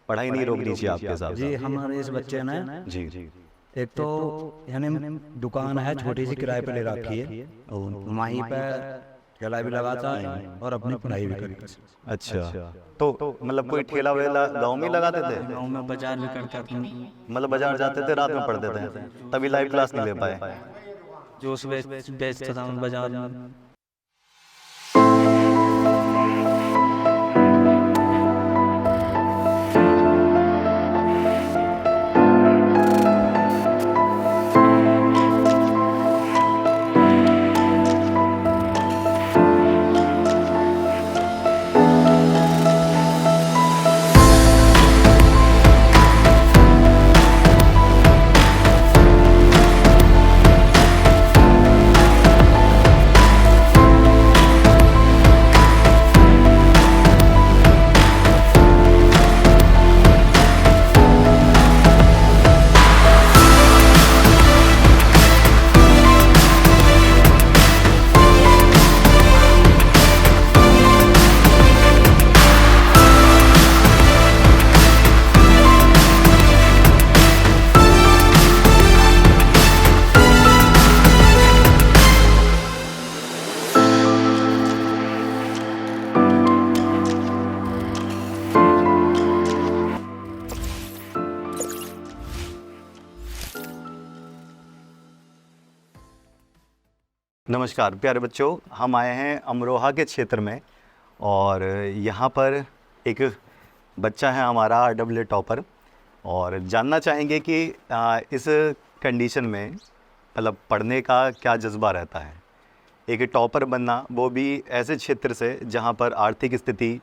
पढ़ाई नहीं रोकनी चाहिए आपके हिसाब जी से? हमारे इस बच्चे ने जी जी। एक तो यानी दुकान है छोटी सी किराए पे ले रखी है, और वहीं पे ठेला भी लगाता है और अपनी पढ़ाई भी करता है। अच्छा, तो मतलब कोई ठेला वेला गांव में ही लगाते थे? गाँव में बाजार भी करता था, मतलब बाजार जाते थे, रात में पढ़ते थे, तभी लाइव क्लास नहीं ले पाए? जूस बेचता था मैं बाजार में। नमस्कार प्यारे बच्चों, हम आए हैं अमरोहा के क्षेत्र में और यहाँ पर एक बच्चा है हमारा RAA टॉपर, और जानना चाहेंगे कि इस कंडीशन में मतलब पढ़ने का क्या जज्बा रहता है। एक टॉपर बनना, वो भी ऐसे क्षेत्र से जहाँ पर आर्थिक स्थिति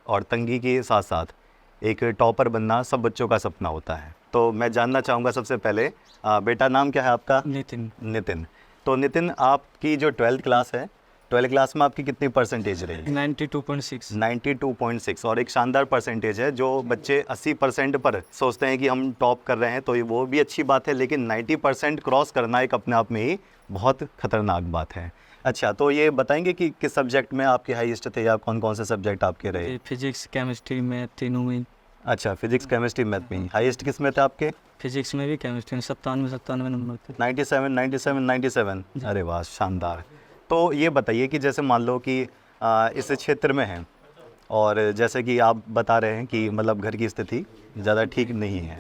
और तंगी के साथ साथ एक टॉपर बनना सब बच्चों का सपना होता है। तो मैं जानना चाहूँगा सबसे पहले, बेटा नाम क्या है आपका? नितिन। नितिन। तो नितिन, आपकी जो 12th क्लास है, 12th क्लास में आपकी कितनी परसेंटेज रही? 92.6। 92.6, और एक शानदार परसेंटेज है। जो बच्चे 80% पर सोचते हैं कि हम टॉप कर रहे हैं तो ये वो भी अच्छी बात है, लेकिन 90% क्रॉस करना एक अपने आप में ही बहुत खतरनाक बात है। अच्छा, तो ये बताएंगे कि किस सब्जेक्ट में आपके हाईएस्ट थे या कौन कौन से सब्जेक्ट आपके रहे? फिजिक्स, केमिस्ट्री में तीनों में। अच्छा, फिजिक्स, केमिस्ट्री, मैथ में। हाईएस्ट किस में थे आपके? फिजिक्स में भी, केमिस्ट्री में 97 नंबर थे। 97, 97, 97। अरे वाह, शानदार। तो ये बताइए कि जैसे मान लो कि इस क्षेत्र में हैं और जैसे कि आप बता रहे हैं कि मतलब घर की स्थिति ज़्यादा ठीक नहीं है,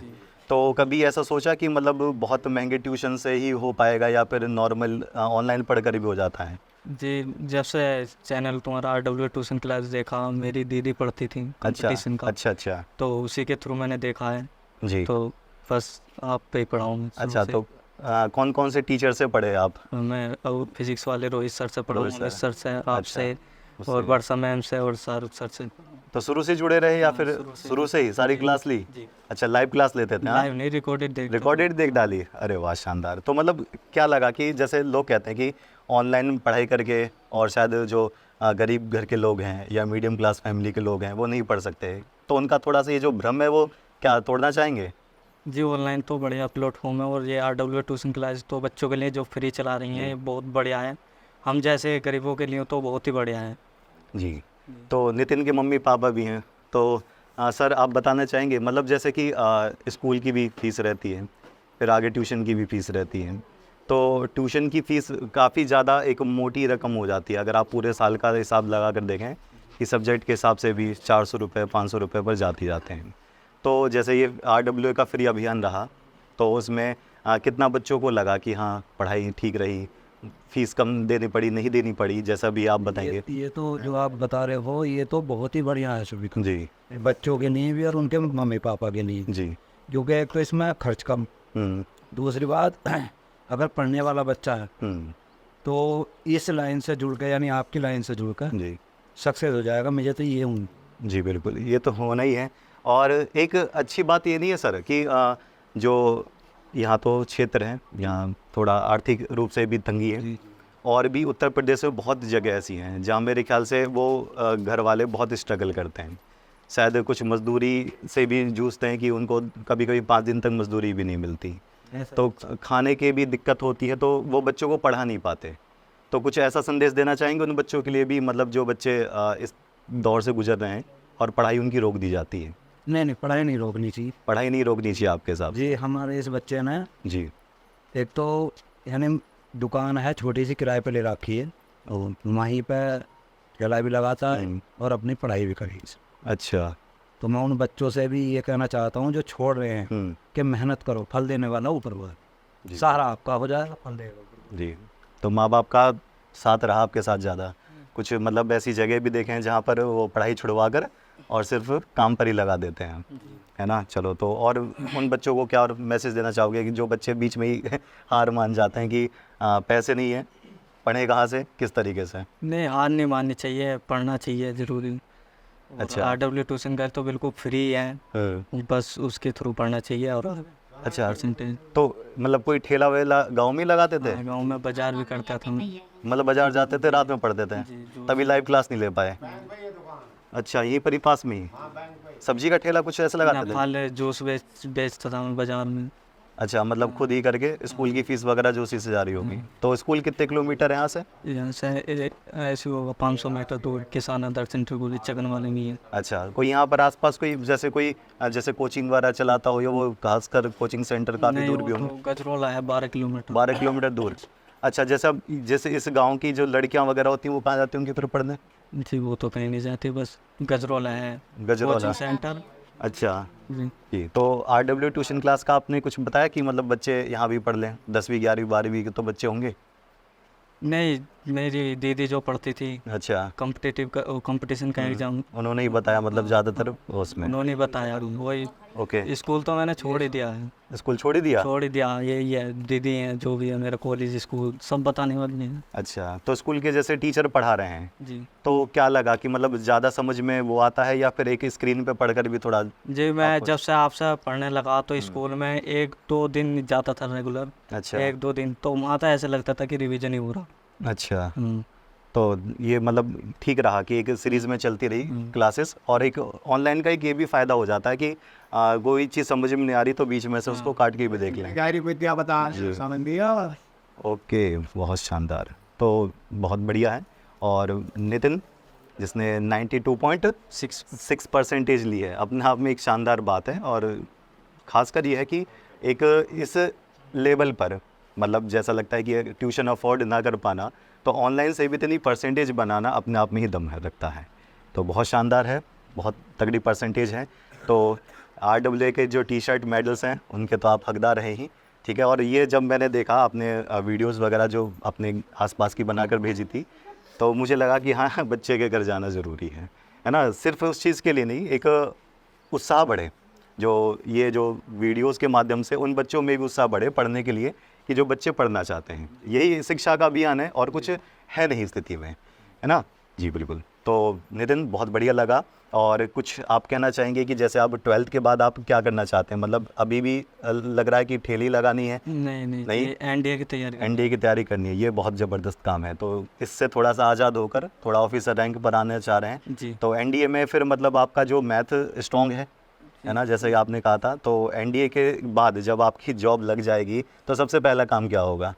तो कभी ऐसा सोचा कि मतलब बहुत महंगे ट्यूशन से ही हो पाएगा या फिर नॉर्मल ऑनलाइन पढ़कर भी हो जाता है? जी, जब से चैनल तुम्हारा RAA ट्यूशन क्लास देखा, मेरी दीदी पढ़ती थी कंपटीशन का, अच्छा तो उसी के थ्रू मैंने देखा है। जी। तो बस आप पे ही पढ़ा हूँ मैं शुरू अच्छा, से। तो कौन कौन से टीचर से पढ़े आप? मैं अब फिजिक्स वाले रोहित सर से पढ़ा हूँ, रोहित अमित सर से, आपसे उससे। और वर्षा मैम से और शाहरुख सर से। तो शुरू से जुड़े रहे या फिर शुरू से ही सारी क्लास ली? जी। अच्छा, लाइव क्लास लेते थे? हाँ, लाइव नहीं, रिकॉर्डेड देख डाली। अरे वाह, शानदार। तो मतलब क्या लगा कि जैसे लोग कहते हैं कि ऑनलाइन पढ़ाई करके और शायद जो गरीब घर के लोग हैं या मीडियम क्लास फैमिली के लोग हैं वो नहीं पढ़ सकते, तो उनका थोड़ा सा ये जो भ्रम है वो क्या तोड़ना चाहेंगे? जी, ऑनलाइन तो बढ़िया प्लेटफॉर्म है, और ये RAA ट्यूशन क्लास तो बच्चों के लिए जो फ्री चला रही हैं ये बहुत बढ़िया है। हम जैसे गरीबों के लिए तो बहुत ही बढ़िया है। जी। तो नितिन के मम्मी पापा भी हैं, तो सर आप बताना चाहेंगे मतलब जैसे कि स्कूल की भी फीस रहती है, फिर आगे ट्यूशन की भी फीस रहती है, तो ट्यूशन की फ़ीस काफ़ी ज़्यादा एक मोटी रकम हो जाती है अगर आप पूरे साल का हिसाब लगा कर देखें कि सब्जेक्ट के हिसाब से भी 400 रुपये 500 रुपये पर जाते हैं। तो जैसे ये RAA का फ्री अभियान रहा, तो उसमें कितना बच्चों को लगा कि हाँ पढ़ाई ठीक रही, फीस कम देनी पड़ी, नहीं देनी पड़ी, जैसा भी आप बताएंगे? ये तो जो आप बता रहे हो ये तो बहुत ही बढ़िया है सुविधा जी बच्चों के लिए भी और उनके मम्मी पापा के लिए, जी। क्योंकि एक तो इसमें खर्च कम, दूसरी बात अगर पढ़ने वाला बच्चा है तो इस लाइन से जुड़ कर यानी आपकी लाइन से जुड़ कर जी सक्सेस हो जाएगा। मुझे तो ये हूँ। जी बिल्कुल, ये तो होना ही है। और एक अच्छी बात ये नहीं है सर कि जो यहाँ तो क्षेत्र है, यहाँ थोड़ा आर्थिक रूप से भी तंगी है, और भी उत्तर प्रदेश में बहुत जगह ऐसी हैं जहाँ मेरे ख्याल से वो घर वाले बहुत स्ट्रगल करते हैं, शायद कुछ मजदूरी से भी जूझते हैं कि उनको कभी कभी 5 दिन तक मजदूरी भी नहीं मिलती, तो खाने की भी दिक्कत होती है, तो वो बच्चों को पढ़ा नहीं पाते। तो कुछ ऐसा संदेश देना चाहेंगे उन बच्चों के लिए भी, मतलब जो बच्चे इस दौर से गुजर रहे हैं और पढ़ाई उनकी रोक दी जाती है? नहीं नहीं, पढ़ाई नहीं रोकनी चाहिए पढ़ाई नहीं रोकनी चाहिए आपके हिसाब जी। हमारे इस बच्चे ने से? जी। एक तो यानी दुकान है छोटी सी, किराए पे ले रखी है, और वहीं पे किराया भी लगाता है और अपनी पढ़ाई भी करी। अच्छा। तो मैं उन बच्चों से भी ये कहना चाहता हूँ जो छोड़ रहे हैं कि मेहनत करो, फल देने वाला ऊपर वाला, सहारा आपका हो जाएगा, फल देगा ऊपर। जी। तो माँ बाप का साथ रहा आपके साथ ज़्यादा? कुछ मतलब ऐसी जगह भी देखे हैं जहाँ पर वो पढ़ाई छुड़वा कर और सिर्फ काम पर ही लगा देते हैं, है ना? चलो, तो और उन बच्चों को क्या और मैसेज देना चाहोगे कि जो बच्चे बीच में ही हार मान जाते हैं कि पैसे नहीं है, पढ़े कहाँ से, किस तरीके से? नहीं, हार नहीं माननी चाहिए, पढ़ना चाहिए ज़रूरी। अच्छा। RW ट्यूशन का तो बिल्कुल फ्री है, हाँ। बस उसके थ्रू पढ़ना चाहिए। और अच्छा। परसेंटेज तो मतलब कोई ठेला वेला गांव में ही लगाते थे? गाँव में बाजार भी करता था मैं। मतलब बाजार जाते थे, रात में पढ़ते थे, जी, जो तभी लाइव क्लास नहीं ले पाए? अच्छा, यहीं पर ही पास में ही सब्जी का ठेला कुछ ऐसा लगाते थे? फल जूस बेचता था मैं बाजार में। अच्छा, मतलब खुद ही करके स्कूल की फीस वगैरह जो उसी से जा रही होगी। तो स्कूल कितने किलोमीटर है यहाँ से? यहाँ से ऐसे होगा 500 मीटर दूर, किसान दर्शन ठिगुली चगन वाले में है। अच्छा, कोई यहाँ पर आसपास कोई जैसे कोचिंग वगैरह चलाता हो, या वो खासकर कोचिंग सेंटर काफ़ी नहीं, दूर वो भी तो होंगे? गजरोला है 12 किलोमीटर। 12 किलोमीटर दूर। अच्छा, जैसे इस गांव की जो लड़कियां वगैरह होती हैं वो कहाँ जाती होंगी फिर पढ़ने? जी, वो तो कहीं नहीं जाते, बस गजरोला है गजरौला। Coaching centre. अच्छा जी, जी। तो RW ट्यूशन क्लास का आपने कुछ बताया कि मतलब बच्चे यहाँ भी पढ़ लें? 10वीं 11वीं 12वीं के तो बच्चे होंगे? नहीं, मेरी दीदी जो पढ़ती थी अच्छा, कंपटीशन का एग्ज़ाम, उन्होंने ही बताया मतलब ज़्यादातर उसमें? उन्होंने बताया। वही ओके। स्कूल तो मैंने छोड़ ही दिया है, स्कूल छोड़ ही दिया? छोड़ ही दिया। यही है, दीदी हैं जो भी है, मेरा कॉलेज स्कूल सब बताने वाली हैं। अच्छा, तो स्कूल के जैसे टीचर पढ़ा रहे हैं, जी तो क्या लगा कि मतलब ज़्यादा समझ में वो आता है, या फिर एक स्क्रीन पे पढ़कर भी थोड़ा? जी, मैं जब से आपसे पढ़ने लगा तो स्कूल में 1-2 दिन जाता था रेगुलर। अच्छा। 1-2 दिन तो वहाँ तो ऐसे लगता था कि रिवीजन ही हो रहा। अच्छा, तो ये मतलब ठीक रहा कि एक सीरीज़ में चलती रही क्लासेस, और एक ऑनलाइन का एक ये भी फ़ायदा हो जाता है कि कोई चीज़ समझ में नहीं आ रही तो बीच में से उसको काट के भी देख लें। गहरी विद्या बता समझ दिया। ओके, बहुत शानदार। तो बहुत बढ़िया है। और नितिन, जिसने 92.6% ली है, अपने आप में एक शानदार बात है। और ख़ासकर ये है कि एक इस लेवल पर मतलब जैसा लगता है कि ट्यूशन अफोर्ड ना कर पाना, तो ऑनलाइन से भी इतनी परसेंटेज बनाना अपने आप में ही दम है रखता है। तो बहुत शानदार है, बहुत तगड़ी परसेंटेज है। तो RWA के जो टी-शर्ट मेडल्स हैं उनके तो आप हकदार हैं ही, ठीक है। और ये जब मैंने देखा आपने वीडियोस वगैरह जो अपने आसपास की बनाकर भेजी थी, तो मुझे लगा कि हाँ, बच्चे के घर जाना ज़रूरी है ना? सिर्फ उस चीज़ के लिए नहीं, एक उत्साह बढ़े, जो ये जो वीडियोस के माध्यम से उन बच्चों में भी उत्साह बढ़े पढ़ने के लिए, कि जो बच्चे पढ़ना चाहते हैं। यही शिक्षा का अभियान है, और कुछ है नहीं स्थिति में, है ना? जी बिल्कुल। तो नितिन, बहुत बढ़िया लगा। और कुछ आप कहना चाहेंगे कि जैसे आप 12th के बाद आप क्या करना चाहते हैं? मतलब अभी भी लग रहा है कि ठेली लगानी है? नहीं, NDA की तैयारी NDA की तैयारी करनी है। ये बहुत ज़बरदस्त काम है। तो इससे थोड़ा सा आज़ाद होकर थोड़ा ऑफिसर रैंक पर आना चाह रहे हैं जी। तो NDA में फिर मतलब आपका जो मैथ स्ट्रॉन्ग है ना, जैसे कि आपने कहा था, तो NDA के बाद जब आपकी जॉब लग जाएगी तो सबसे पहला काम क्या होगा?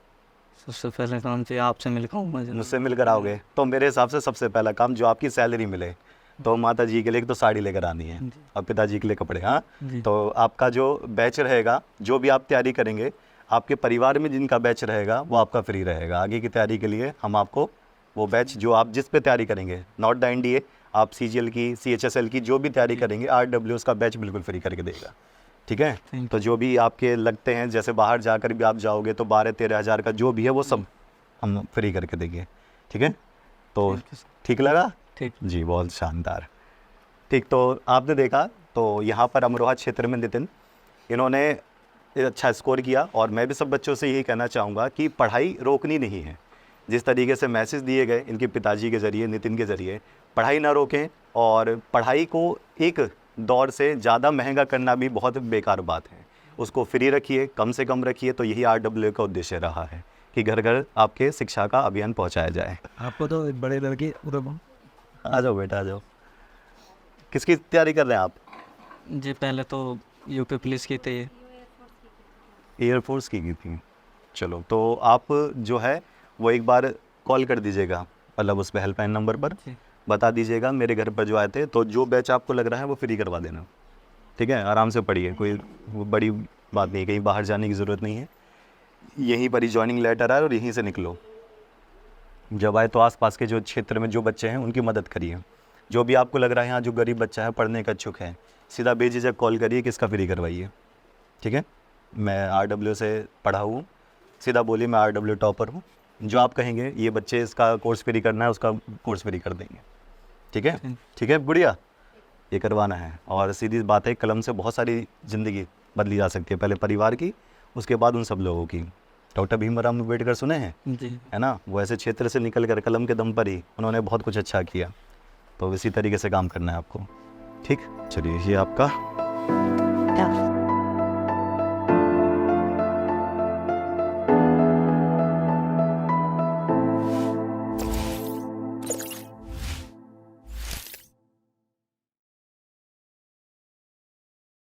सबसे पहले काम से आपसे मिलकर मुझसे मिलकर आओगे? तो मेरे हिसाब से सबसे पहला काम, जो आपकी सैलरी मिले, तो माता जी के लिए तो साड़ी लेकर आनी है, और पिताजी के लिए कपड़े। हाँ, तो आपका जो बैच रहेगा, जो भी आप तैयारी करेंगे, आपके परिवार में जिनका बैच रहेगा वो आपका फ्री रहेगा। आगे की तैयारी के लिए हम आपको वो बैच, जो आप जिस पे तैयारी करेंगे, नॉट द NDA, आप CGL की, CHSL की जो भी तैयारी करेंगे, RW उसका बैच बिल्कुल फ्री करके देगा, ठीक है। तो जो भी आपके लगते हैं, जैसे बाहर जाकर भी आप जाओगे तो 12-13 हज़ार का जो भी है वो सब हम फ्री करके देंगे, ठीक है। तो ठीक लगा? ठीक जी, बहुत शानदार। ठीक, तो आपने देखा, तो यहाँ पर अमरोहा क्षेत्र में नितिन, इन्होंने अच्छा स्कोर किया। और मैं भी सब बच्चों से यही कहना चाहूँगा कि पढ़ाई रोकनी नहीं है। जिस तरीके से मैसेज दिए गए इनके पिताजी के ज़रिए, नितिन के ज़रिए, पढ़ाई ना रोकें। और पढ़ाई को एक दौर से ज़्यादा महंगा करना भी बहुत बेकार बात है। उसको फ्री रखिए, कम से कम रखिए। तो यही RWA का उद्देश्य रहा है कि घर घर आपके शिक्षा का अभियान पहुँचाया जाए। आपको तो बड़े लड़के आ जाओ बेटा, आ जाओ। किसकी तैयारी कर रहे हैं आप? जी, पहले तो यूपी पुलिस की थी। एयरफोर्स की थी। चलो, तो आप जो है वो एक बार कॉल कर दीजिएगा, मतलब उस पर हेल्पलाइन नंबर पर बता दीजिएगा, मेरे घर पर जो आए थे। तो जो बैच आपको लग रहा है वो फ्री करवा देना, ठीक है, आराम से पढ़िए, कोई वो बड़ी बात नहीं है, कहीं बाहर जाने की ज़रूरत नहीं है। यहीं पर ही जॉइनिंग लेटर आए और यहीं से निकलो। जब आए तो आसपास के जो क्षेत्र में जो बच्चे हैं उनकी मदद करिए। जो भी आपको लग रहा है यहाँ जो गरीब बच्चा है, पढ़ने का इच्छुक है, सीधा बेझिझक कॉल करिए कि इसका फ्री करवाइए। ठीक है, मैं RW से पढ़ा हूँ, सीधा बोलिए मैं RW टॉपर हूँ, जो आप कहेंगे ये बच्चे इसका कोर्स फ्री करना है, उसका कोर्स फ्री कर देंगे। ठीक है, ठीक है बुढ़िया, ये करवाना है। और सीधी बात है, कलम से बहुत सारी ज़िंदगी बदली जा सकती है, पहले परिवार की, उसके बाद उन सब लोगों की। डॉक्टर भीमराव अम्बेडकर सुने हैं, जी। है ना, वो ऐसे क्षेत्र से निकल कर कलम के दम पर ही उन्होंने बहुत कुछ अच्छा किया। तो इसी तरीके से काम करना है आपको। ठीक, चलिए ये आपका